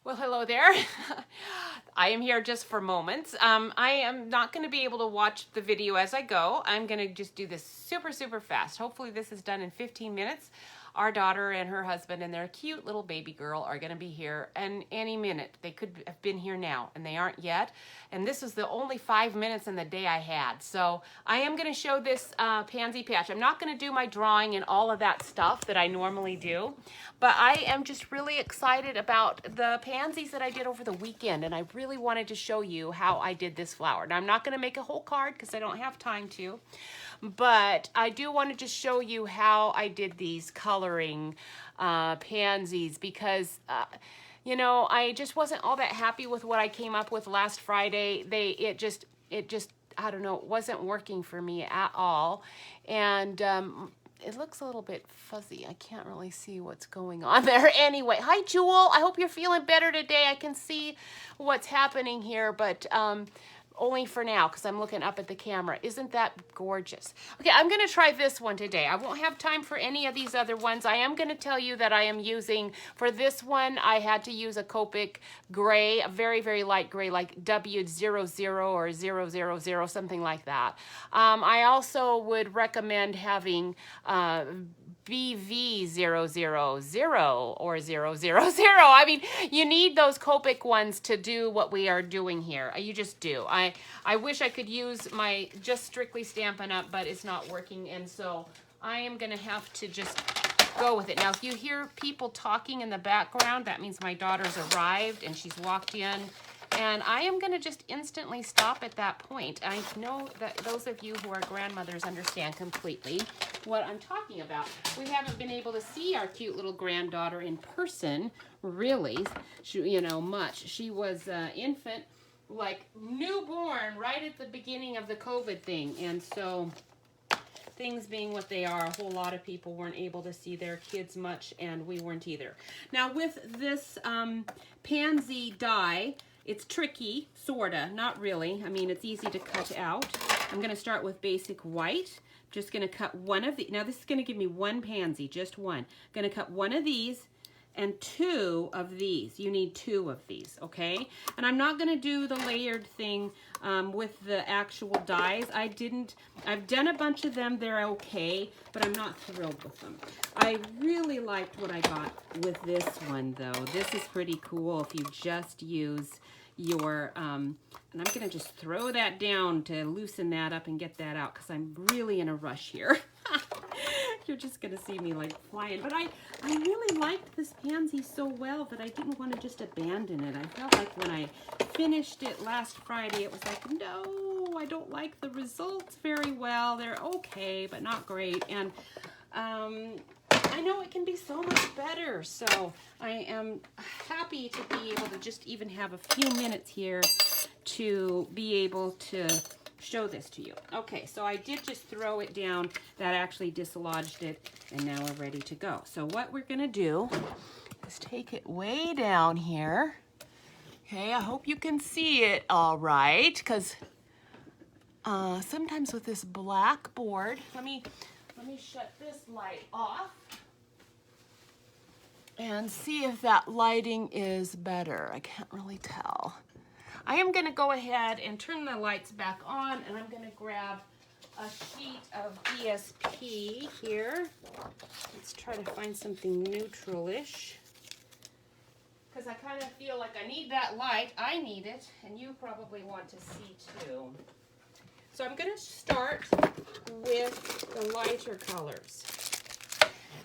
Well, hello there. I am here just for moments. I am not going to be able to watch the video as I go. I'm going to just do this super fast. Hopefully this is done in 15 minutes. Our daughter and her husband and their cute little baby girl are going to be here in any minute. They could have been here now, and they aren't yet. And this was the only 5 minutes in the day I had. So I am going to show this Pansy Patch. I'm not going to do my drawing and all of that stuff that I normally do, but I am just really excited about the pansies that I did over the weekend, and I really wanted to show you how I did this flower. Now, I'm not going to make a whole card because I don't have time to, but I do want to just show you how I did these coloring pansies because you know, I just wasn't all that happy with what I came up with last Friday. It just I don't know, it wasn't working for me at all. And it looks a little bit fuzzy. I can't really see what's going on there. Anyway, hi Jewel. I hope you're feeling better today. I can see what's happening here, but only for now because I'm looking up at the camera. Isn't that gorgeous? Okay, I'm going to try this one today. I won't have time for any of these other ones. I am going to tell you that I am using, for this one, I had to use a Copic gray, a very light gray, like W00 or 000, something like that. I also would recommend having BV000 or 000. I mean, you need those Copic ones to do what we are doing here. You just do. I wish I could use my just strictly Stampin' Up, but it's not working, and so I am going to have to just go with it. Now, if you hear people talking in the background, that means my daughter's arrived and she's walked in. And I am going to just instantly stop at that point. I know that those of you who are grandmothers understand completely what I'm talking about. We haven't been able to see our cute little granddaughter in person, really, you know, much. She was infant, like newborn, right at the beginning of the COVID thing. And so things being what they are, a whole lot of people weren't able to see their kids much, and we weren't either. Now, with this pansy die, it's tricky, sorta, not really. I mean, it's easy to cut out. I'm gonna start with basic white. Just gonna cut one of the, now this is gonna give me one pansy, just one. Gonna cut one of these and two of these. You need two of these, okay? And I'm not gonna do the layered thing with the actual dies. I've done a bunch of them, they're okay, but I'm not thrilled with them. I really liked what I got with this one though. This is pretty cool if you just use your, and I'm gonna just throw that down to loosen that up and get that out because I'm really in a rush here. You're just gonna see me like flying, but I really liked this pansy so well that I didn't want to just abandon it. I felt like when I finished it last Friday, it was like, no, I don't like the results very well. They're okay, but not great. And I know it can be so much better, so I am happy to be able to just even have a few minutes here to be able to show this to you. Okay, so I did just throw it down. That actually dislodged it, and now we're ready to go. So what we're gonna do is take it way down here. Okay, I hope you can see it all right, because sometimes with this black board, let me shut this light off and see if that lighting is better. I can't really tell. I am going to go ahead and turn the lights back on, and I'm going to grab a sheet of ESP here. Let's try to find something neutral-ish, because I kind of feel like I need that light. I need it, and you probably want to see too. So I'm going to start with the lighter colors.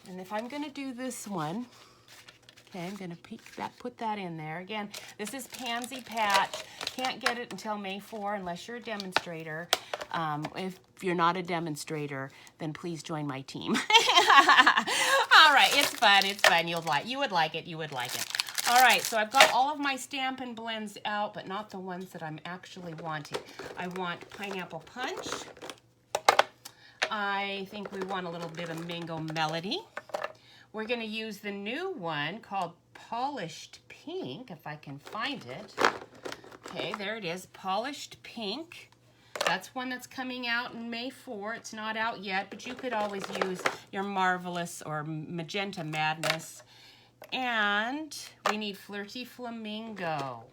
And if I'm going to do this one, okay, I'm going to put that in there. Again, this is Pansy Patch. Can't get it until May 4 unless you're a demonstrator. If you're not a demonstrator, then please join my team. All right, it's fun. It's fun. You would like it. You would like it. All right, so I've got all of my Stampin' Blends out, but not the ones that I'm actually wanting. I want Pineapple Punch. I think we want a little bit of Mango Melody. We're going to use the new one called Polished Pink, if I can find it. Okay, there it is, Polished Pink. That's one that's coming out in May 4. It's not out yet, but you could always use your Marvelous or Magenta Madness. And we need Flirty Flamingo.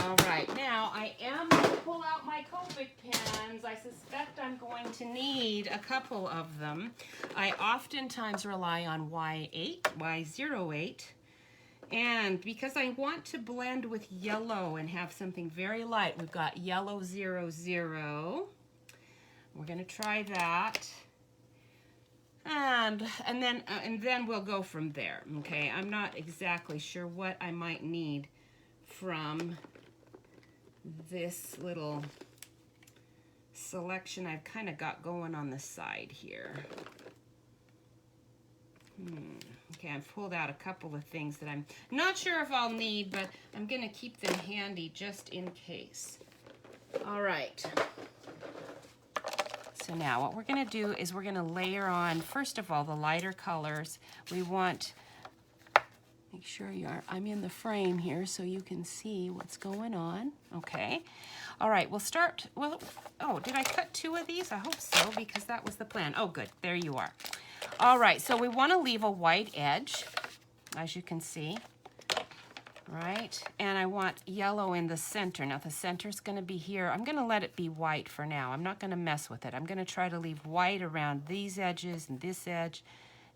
All right, now I am going to pull out my Copic pens. I suspect I'm going to need a couple of them. I oftentimes rely on Y08, and because I want to blend with yellow and have something very light, we've got yellow 00. We're going to try that. And then we'll go from there. Okay, I'm not exactly sure what I might need from this little selection I've kind of got going on the side here. Okay, I've pulled out a couple of things that I'm not sure if I'll need, but I'm going to keep them handy just in case. All right. So now what we're going to do is we're going to layer on, first of all, the lighter colors. We want, make sure I'm in the frame here so you can see what's going on. Okay. All right, we'll start, oh, did I cut 2 of these? I hope so, because that was the plan. Oh, good, there you are. All right, so we want to leave a white edge, as you can see. Right, and I want yellow in the center. Now the center's going to be here. I'm going to let it be white for now. I'm not going to mess with it. I'm going to try to leave white around these edges and this edge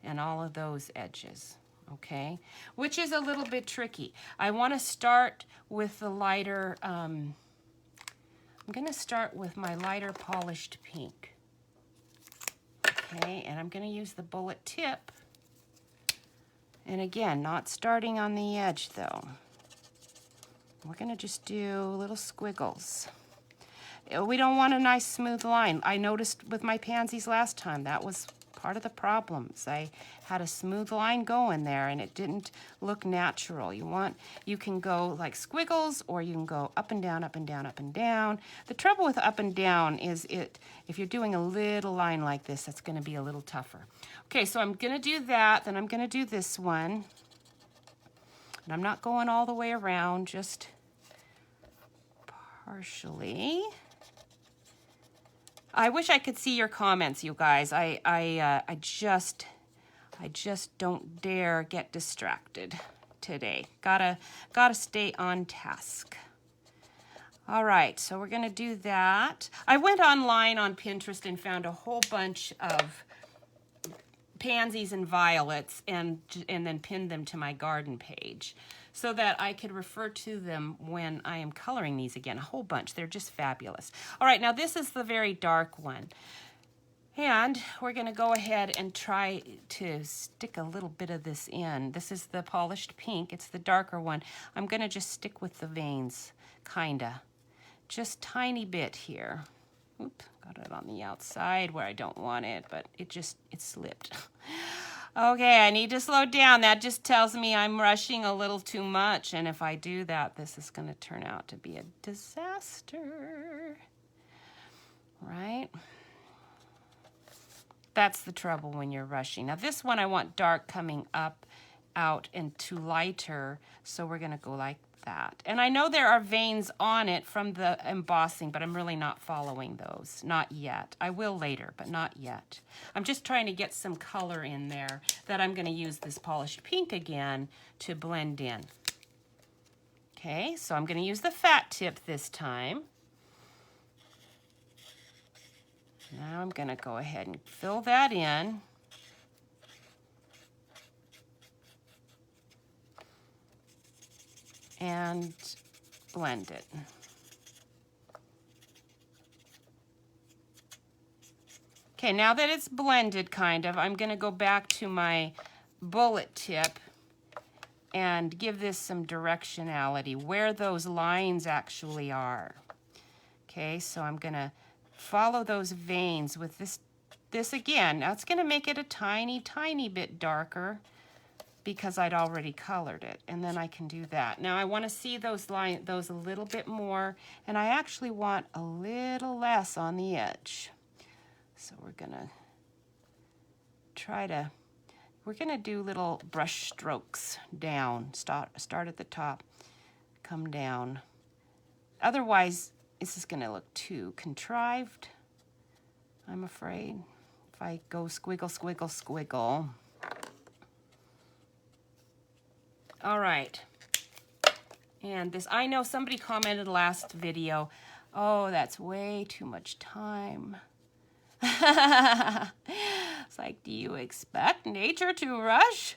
and all of those edges, okay? Which is a little bit tricky. I want to start with the lighter, I'm going to start with my lighter polished pink. Okay, and I'm going to use the bullet tip. And again, not starting on the edge though. We're going to just do little squiggles. We don't want a nice smooth line. I noticed with my pansies last time, that was part of the problems. I had a smooth line going there and it didn't look natural. You can go like squiggles, or you can go up and down, up and down, up and down. The trouble with up and down is if you're doing a little line like this, that's going to be a little tougher. Okay, so I'm going to do that, then I'm going to do this one. And I'm not going all the way around, just partially. I wish I could see your comments, you guys. I just don't dare get distracted today. Gotta stay on task. All right, so we're gonna do that. I went online on Pinterest and found a whole bunch of pansies and violets and then pinned them to my garden page so that I could refer to them when I am coloring these again. A whole bunch. They're just fabulous. All right, now this is the very dark one. And we're going to go ahead and try to stick a little bit of this in. This is the polished pink. It's the darker one. I'm going to just stick with the veins, kinda. Just tiny bit here. Oop, got it on the outside where I don't want it, but it slipped. Okay, I need to slow down. That just tells me I'm rushing a little too much, and if I do that, this is going to turn out to be a disaster. Right? That's the trouble when you're rushing. Now this one I want dark coming up, out, and to lighter, so we're going to go like that. And I know there are veins on it from the embossing, but I'm really not following those. Not yet. I will later, but not yet. I'm just trying to get some color in there that I'm going to use this polished pink again to blend in. Okay, so I'm going to use the fat tip this time. Now I'm going to go ahead and fill that in. And blend it. Okay, now that it's blended kind of, I'm going to go back to my bullet tip and give this some directionality, where those lines actually are. Okay, so I'm going to follow those veins with this again. Now it's going to make it a tiny, tiny bit darker, because I'd already colored it, and then I can do that. Now I want to see those a little bit more, and I actually want a little less on the edge. So we're gonna we're gonna do little brush strokes down. Start at the top, come down. Otherwise, this is gonna look too contrived, I'm afraid. If I go squiggle, squiggle, squiggle. All right. And this, I know somebody commented last video, oh, that's way too much time. It's like, do you expect nature to rush?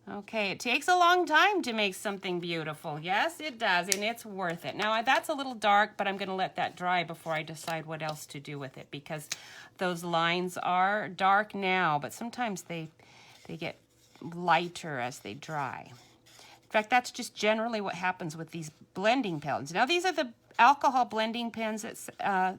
Okay, it takes a long time to make something beautiful. Yes, it does, and it's worth it. Now, that's a little dark, but I'm going to let that dry before I decide what else to do with it, because those lines are dark now, but sometimes they get lighter as they dry. In fact, that's just generally what happens with these blending pens. Now, these are the alcohol blending pens that,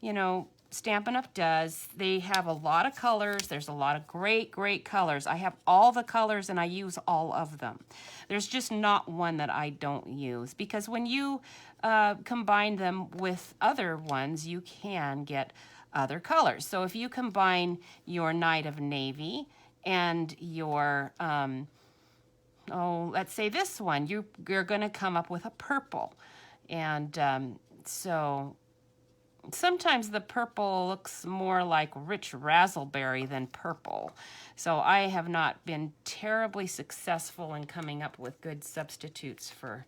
you know, Stampin' Up! Does. They have a lot of colors. There's a lot of great, great colors. I have all the colors and I use all of them. There's just not one that I don't use, because when you combine them with other ones, you can get other colors. So if you combine your Night of Navy and your, let's say this one, you're going to come up with a purple. And so sometimes the purple looks more like rich raspberry than purple. So I have not been terribly successful in coming up with good substitutes for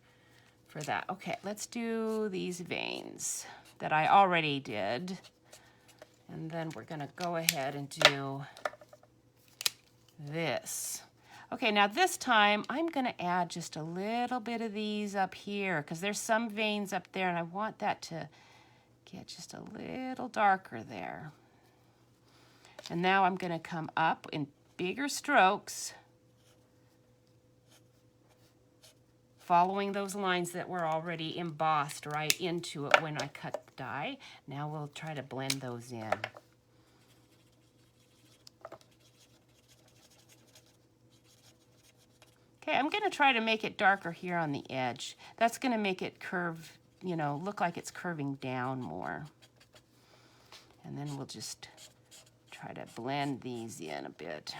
that. Okay, let's do these veins that I already did. And then we're going to go ahead and do this. Okay, now this time I'm going to add just a little bit of these up here, because there's some veins up there and I want that to get just a little darker there. And now I'm going to come up in bigger strokes, following those lines that were already embossed right into it when I cut the die. Now we'll try to blend those in. Okay, I'm going to try to make it darker here on the edge. That's going to make it curve, you know, look like it's curving down more. And then we'll just try to blend these in a bit.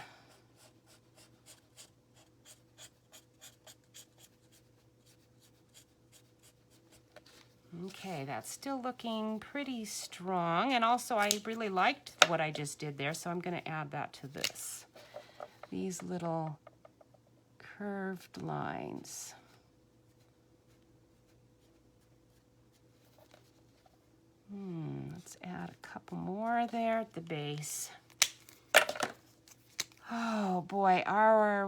Okay, that's still looking pretty strong. And also I really liked what I just did there, so I'm going to add that to this. These little curved lines. Let's add a couple more there at the base. Oh boy,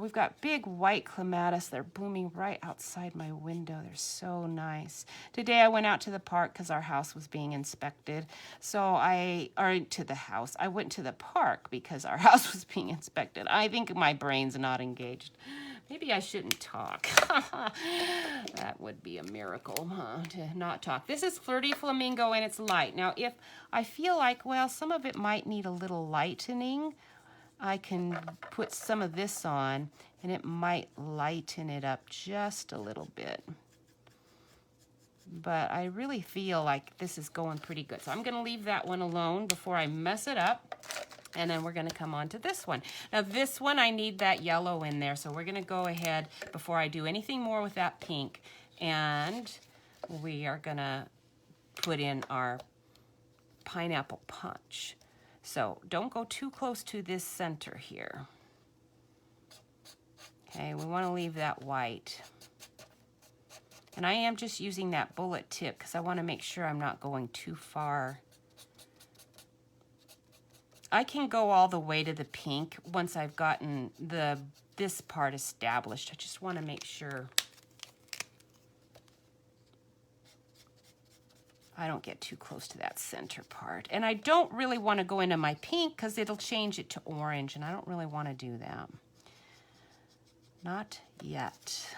we've got big white clematis. They're blooming right outside my window. They're so nice. Today I went out to the park because our house was being inspected. I went to the park because our house was being inspected. I think my brain's not engaged. Maybe I shouldn't talk. That would be a miracle, huh, to not talk. This is Flirty Flamingo and it's light. Now, if I feel like, well, some of it might need a little lightening, I can put some of this on and it might lighten it up just a little bit. But I really feel like this is going pretty good. So I'm going to leave that one alone before I mess it up. And then we're going to come on to this one. Now this one, I need that yellow in there. So we're going to go ahead before I do anything more with that pink. And we are going to put in our pineapple punch. So don't go too close to this center here. Okay, we want to leave that white. And I am just using that bullet tip because I want to make sure I'm not going too far. I can go all the way to the pink once I've gotten this part established. I just want to make sure I don't get too close to that center part. And I don't really want to go into my pink because it'll change it to orange, and I don't really want to do that. Not yet.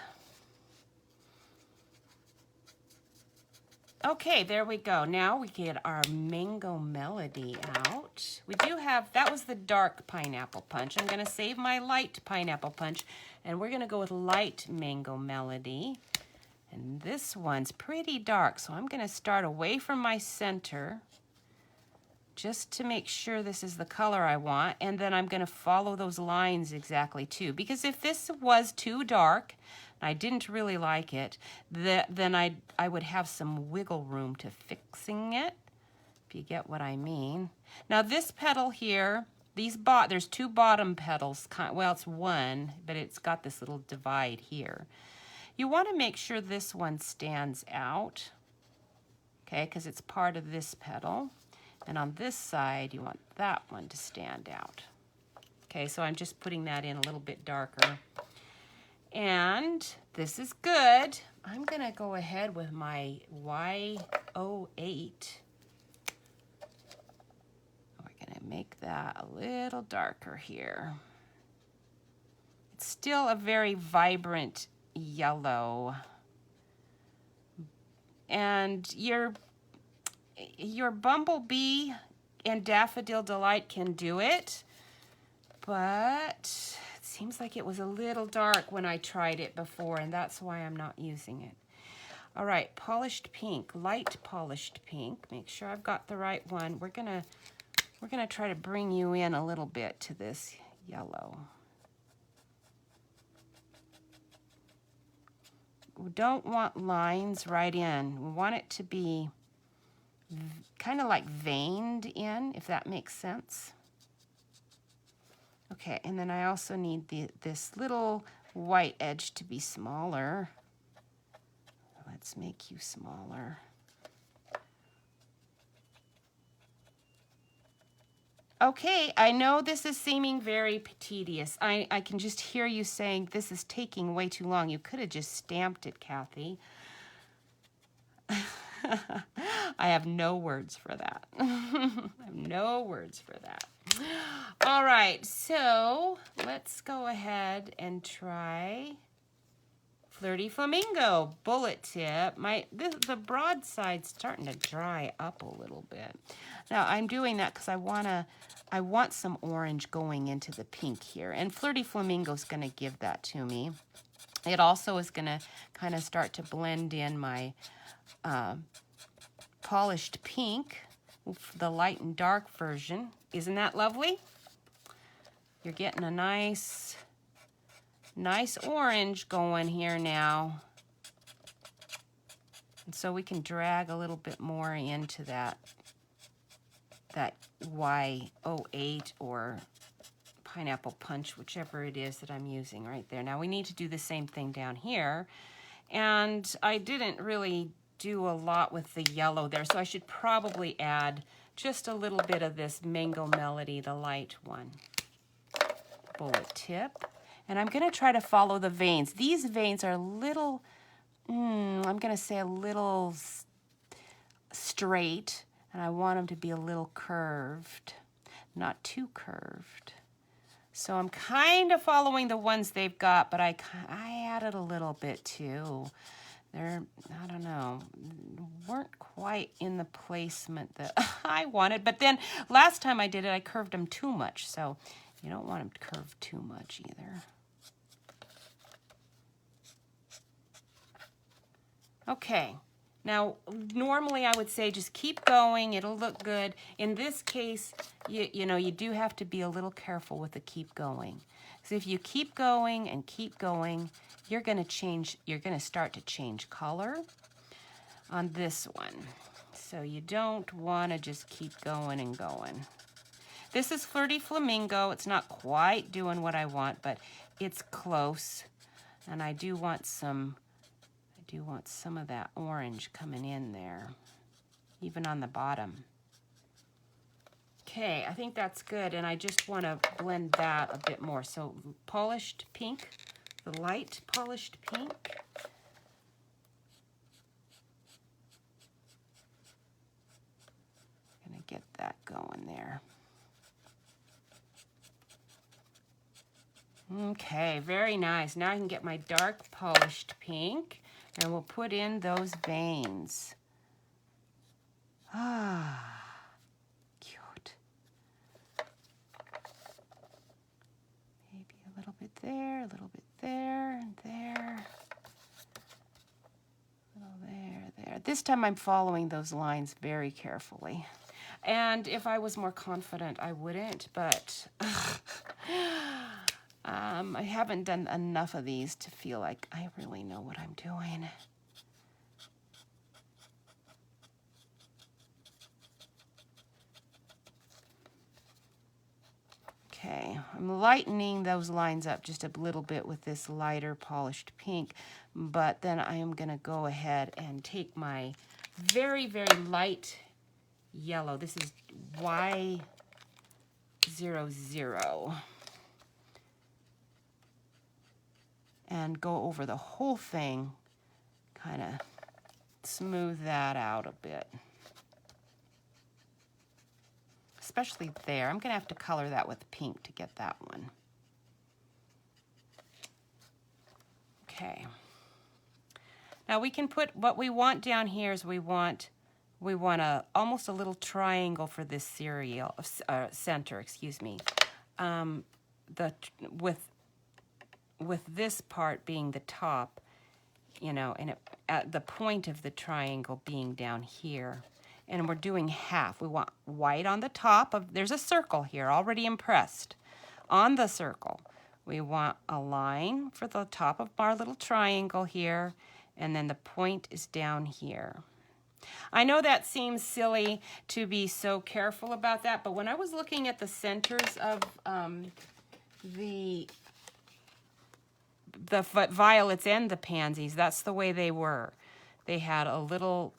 Okay, there we go. Now we get our Mango Melody out. We do have, that was the dark pineapple punch. I'm going to save my light pineapple punch, and we're going to go with light Mango Melody. And this one's pretty dark, so I'm going to start away from my center just to make sure this is the color I want, and then I'm going to follow those lines exactly too. Because if this was too dark, I didn't really like it, then I would have some wiggle room to fixing it, if you get what I mean. Now this petal here, there's two bottom petals. Well, it's one, but it's got this little divide here. You want to make sure this one stands out, okay, because it's part of this petal. And on this side, you want that one to stand out. Okay, so I'm just putting that in a little bit darker. And this is good. I'm gonna go ahead with my Y08. We're gonna make that a little darker here. It's still a very vibrant yellow. And your Bumblebee and Daffodil Delight can do it, but it seems like it was a little dark when I tried it before, and that's why I'm not using it. All right, polished pink, light polished pink. Make sure I've got the right one. We're gonna try to bring you in a little bit to this yellow. We don't want lines right in. We want it to be kind of like veined in, if that makes sense. Okay, and then I also need this little white edge to be smaller. Let's make you smaller. Okay, I know this is seeming very tedious. I can just hear you saying this is taking way too long. You could have just stamped it, Kathy. I have no words for that. I have no words for that. All right, so let's go ahead and try Flirty Flamingo bullet tip. The broad side's starting to dry up a little bit. Now I'm doing that because I want some orange going into the pink here, and Flirty Flamingo's going to give that to me. It also is going to kind of start to blend in my polished pink, the light and dark version. Isn't that lovely? You're getting a nice orange going here now. And so we can drag a little bit more into that Y08 or Pineapple Punch, whichever it is that I'm using right there. Now we need to do the same thing down here. And I didn't really do a lot with the yellow there, so I should probably add just a little bit of this Mango Melody, the light one. Bullet tip. And I'm going to try to follow the veins. These veins are a little, I'm going to say a little straight, and I want them to be a little curved, not too curved. So I'm kind of following the ones they've got, but I added a little bit too. They're, I don't know, weren't quite in the placement that I wanted. But then last time I did it, I curved them too much. So you don't want them curved too much either. Okay. Now, normally I would say just keep going. It'll look good. In this case, you know, you do have to be a little careful with the keep going. So if you keep going and keep going, you're going to start to change color on this one. So you don't want to just keep going and going. This is Flirty Flamingo. It's not quite doing what I want, but it's close. And I do want some of that orange coming in there, even on the bottom. Okay, I think that's good, and I just want to blend that a bit more. So polished pink, the light polished pink. Gonna get that going there. Okay, very nice. Now I can get my dark polished pink, and we'll put in those veins. Ah, cute. Maybe a little bit there, a little bit there, and there. A little there, there. This time I'm following those lines very carefully. And if I was more confident, I wouldn't, but I haven't done enough of these to feel like I really know what I'm doing. Okay, I'm lightening those lines up just a little bit with this lighter polished pink, but then I am going to go ahead and take my very, very light yellow. This is Y00. And go over the whole thing, kind of smooth that out a bit. Especially there. I'm going to have to color that with pink to get that one. Okay. Now we can put what we want down here is we want almost a little triangle for this serial center, excuse me. With this part being the top, you know, and at the point of the triangle being down here. And we're doing half. We want white on the top of, there's a circle here already impressed. On the circle, we want a line for the top of our little triangle here, and then the point is down here. I know that seems silly to be so careful about that, but when I was looking at the centers of the violets and the pansies, that's the way they were. They had a little,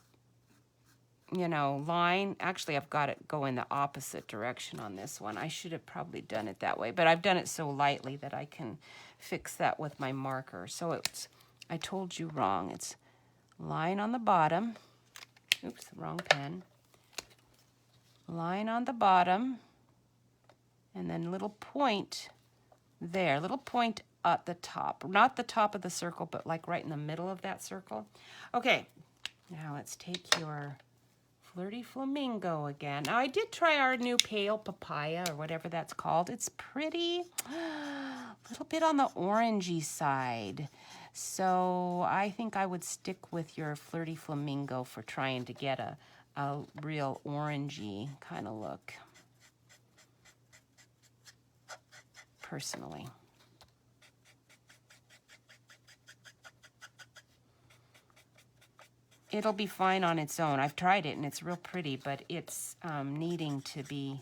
you know, line. Actually, I've got it go in the opposite direction on this one. I should have probably done it that way, but I've done it so lightly that I can fix that with my marker. So it's, I told you wrong. It's line on the bottom. Oops, wrong pen. Line on the bottom, and then little point there, little point at the top. Not the top of the circle, but like right in the middle of that circle. Okay, now let's take your Flirty Flamingo again. Now I did try our new Pale Papaya or whatever that's called. It's pretty, a little bit on the orangey side. So I think I would stick with your Flirty Flamingo for trying to get a real orangey kind of look, personally. It'll be fine on its own. I've tried it and it's real pretty, but it's needing to be,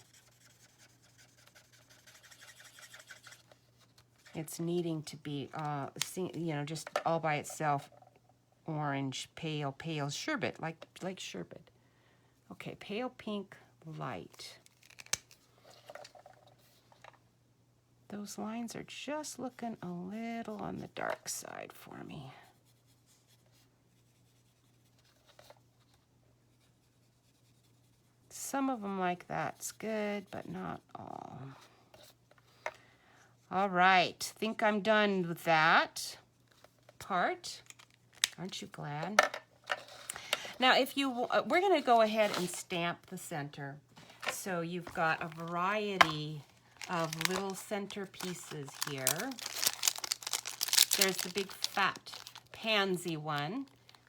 you know, just all by itself, orange, pale sherbet, like sherbet. Okay, pale pink, light. Those lines are just looking a little on the dark side for me. Some of them like that's good, but not all. All right, think I'm done with that part. Aren't you glad? Now, if you, we're gonna go ahead and stamp the center. So you've got a variety of little center pieces here. There's the big fat pansy one.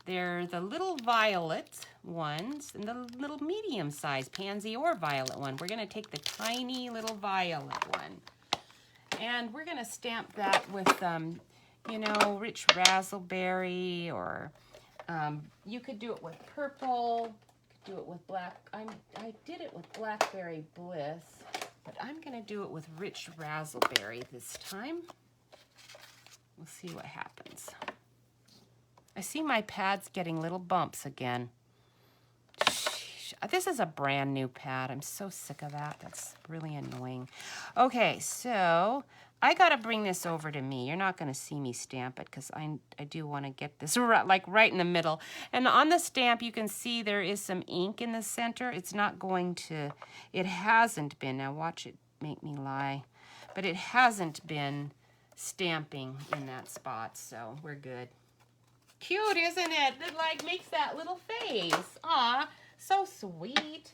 They're the little violet ones and the little medium-sized pansy or violet one. We're gonna take the tiny little violet one. And we're gonna stamp that with, you know, rich raspberry, or you could do it with purple, you could do it with black. I did it with Blackberry Bliss, but I'm gonna do it with rich raspberry this time. We'll see what happens. I see my pad's getting little bumps again. Sheesh. This is a brand new pad. I'm so sick of that. That's really annoying. Okay, so I gotta bring this over to me. You're not gonna see me stamp it because I do wanna get this like right in the middle. And on the stamp, you can see there is some ink in the center. It's not going to, it hasn't been, now watch it make me lie, but it hasn't been stamping in that spot, so we're good. Cute, isn't it? It like makes that little face. Aw, so sweet.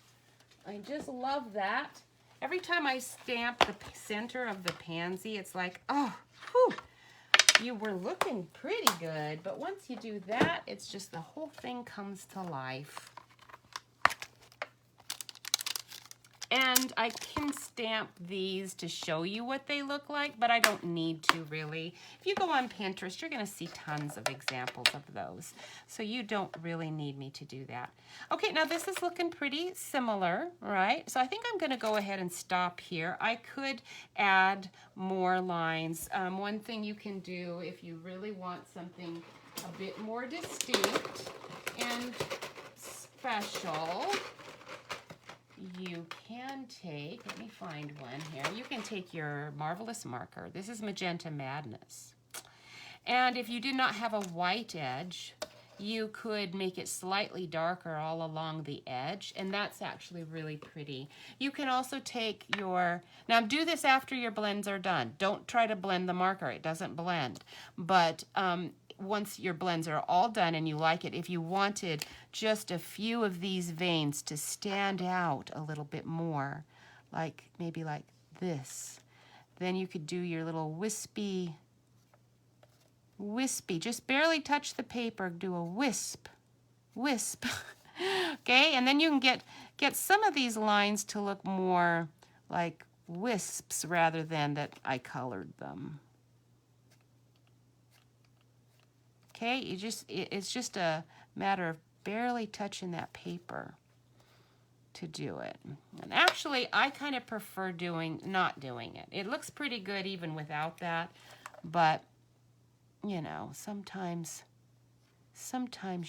I just love that. Every time I stamp the center of the pansy, it's like, oh, whew, you were looking pretty good. But once you do that, it's just the whole thing comes to life. And I can stamp these to show you what they look like, but I don't need to really. If you go on Pinterest, you're going to see tons of examples of those. So you don't really need me to do that. Okay, now this is looking pretty similar, right? So I think I'm going to go ahead and stop here. I could add more lines. One thing you can do if you really want something a bit more distinct and special, you can take, let me find one here. You can take your Marvelous marker. This is Magenta Madness. And if you did not have a white edge, you could make it slightly darker all along the edge, and that's actually really pretty. You can also take your, now do this after your blends are done. Don't try to blend the marker, it doesn't blend. But once your blends are all done and you like it, if you wanted just a few of these veins to stand out a little bit more, like maybe like this, then you could do your little wispy, just barely touch the paper, do a wisp. Okay, and then you can get some of these lines to look more like wisps rather than that I colored them. Okay, it's just a matter of barely touching that paper to do it. And actually, I kind of prefer not doing it. It looks pretty good even without that, but you know, sometimes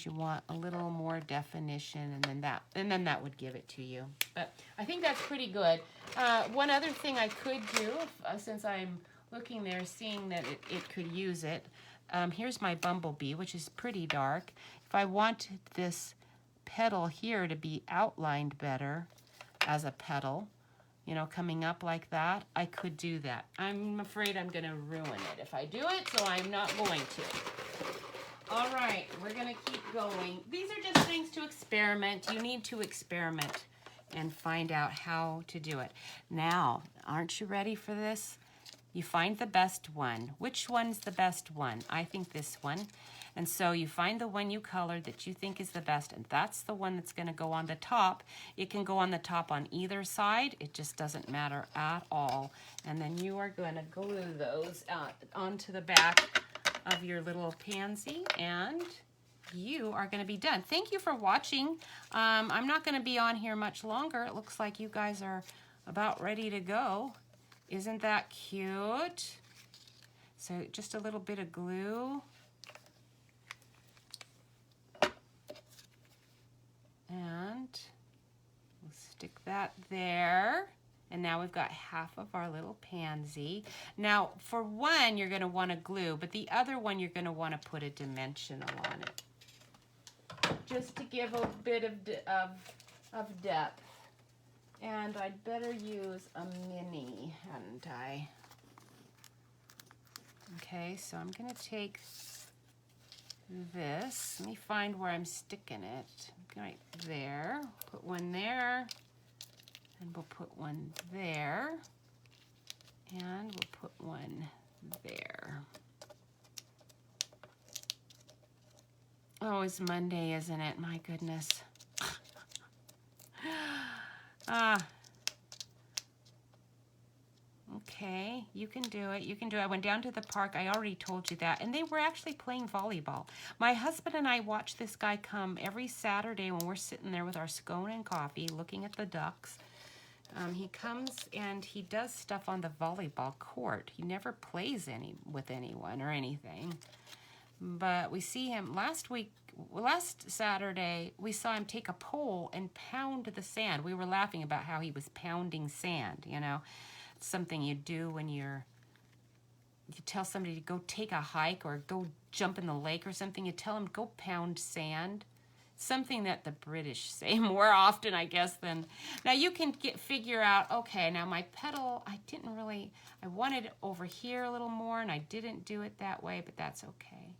you want a little more definition, and then that would give it to you. But I think that's pretty good. One other thing I could do, since I'm looking there, seeing that it could use it. Here's my bumblebee, which is pretty dark. If I wanted this petal here to be outlined better as a petal, you know, coming up like that, I could do that. I'm afraid I'm going to ruin it if I do it, so I'm not going to. All right, we're going to keep going. These are just things to experiment. You need to experiment and find out how to do it. Now, aren't you ready for this? You find the best one. Which one's the best one? I think this one. And so you find the one you colored that you think is the best, and that's the one that's going to go on the top. It can go on the top on either side. It just doesn't matter at all. And then you are going to glue those onto the back of your little pansy, and you are going to be done. Thank you for watching. I'm not going to be on here much longer. It looks like you guys are about ready to go. Isn't that cute? So just a little bit of glue. And we'll stick that there. And now we've got half of our little pansy. Now, for one, you're going to want to glue, but the other one, you're going to want to put a dimensional on it, just to give a bit of depth. And I'd better use a mini, hadn't I? Okay, so I'm going to take this. Let me find where I'm sticking it. Right there. Put one there. And we'll put one there. And we'll put one there. Oh, it's Monday, isn't it? My goodness. Okay, you can do it. You can do it. I went down to the park. I already told you that. And they were actually playing volleyball. My husband and I watch this guy come every Saturday when we're sitting there with our scone and coffee looking at the ducks. He comes and he does stuff on the volleyball court. He never plays with anyone or anything. But we see him last Saturday, we saw him take a pole and pound the sand. We were laughing about how he was pounding sand, you know. It's something you do when you tell somebody to go take a hike or go jump in the lake or something. You tell them, go pound sand. Something that the British say more often, I guess, than... Now, you can figure out, okay, now my petal, I wanted it over here a little more, and I didn't do it that way, but that's okay.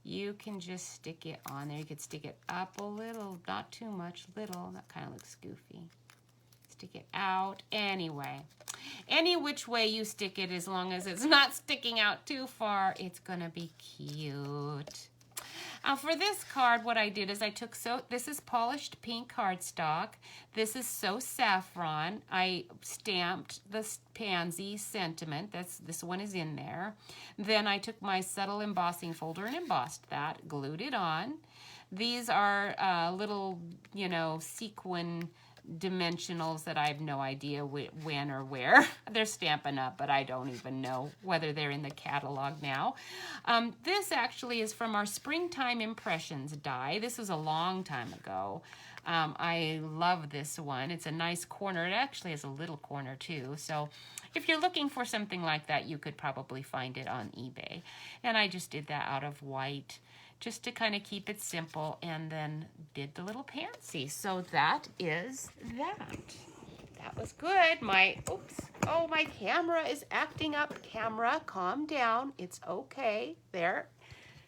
You can just stick it on there. You could stick it up a little, not too much, little. That kind of looks goofy. Stick it out. Anyway, any which way you stick it, as long as it's not sticking out too far, it's going to be cute. For this card, what I did is I took, this is polished pink cardstock. This is So Saffron. I stamped the Pansy sentiment. This one is in there. Then I took my subtle embossing folder and embossed that, glued it on. These are little, sequin dimensionals that I have no idea when or where. They're Stampin' Up, but I don't even know whether they're in the catalog now. This actually is from our Springtime Impressions die. This was a long time ago. I love this one. It's a nice corner. It actually has a little corner too. So if you're looking for something like that, you could probably find it on eBay. And I just did that out of white, just to kind of keep it simple, and then did the little Pansy. So that is that. That was good. Oh, my camera is acting up. Camera, calm down. It's okay. There.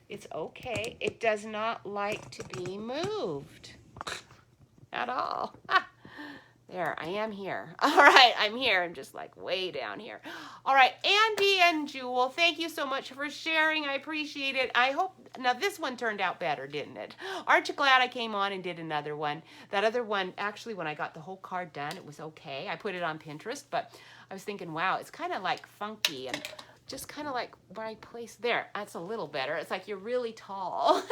It's okay. It does not like to be moved at all. There, I am here. All right, I'm here. I'm just like way down here. All right, Andy and Jewel, thank you so much for sharing. I appreciate it. I hope, now this one turned out better, didn't it? Aren't you glad I came on and did another one? That other one, actually, when I got the whole card done, it was okay. I put it on Pinterest, but I was thinking, wow, it's kind of like funky and just kind of like my place there. That's a little better. It's like you're really tall.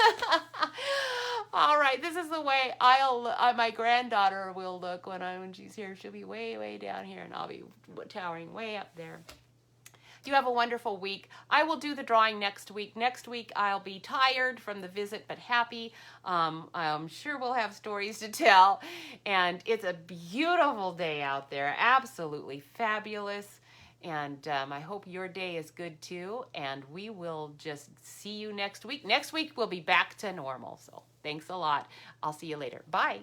All right, this is the way my granddaughter will look when she's here. She'll be way, way down here, and I'll be towering way up there. You have a wonderful week. I will do the drawing next week. Next week, I'll be tired from the visit, but happy. I'm sure we'll have stories to tell. And it's a beautiful day out there. Absolutely fabulous. And I hope your day is good too. And we will just see you next week. Next week, we'll be back to normal. So thanks a lot. I'll see you later. Bye.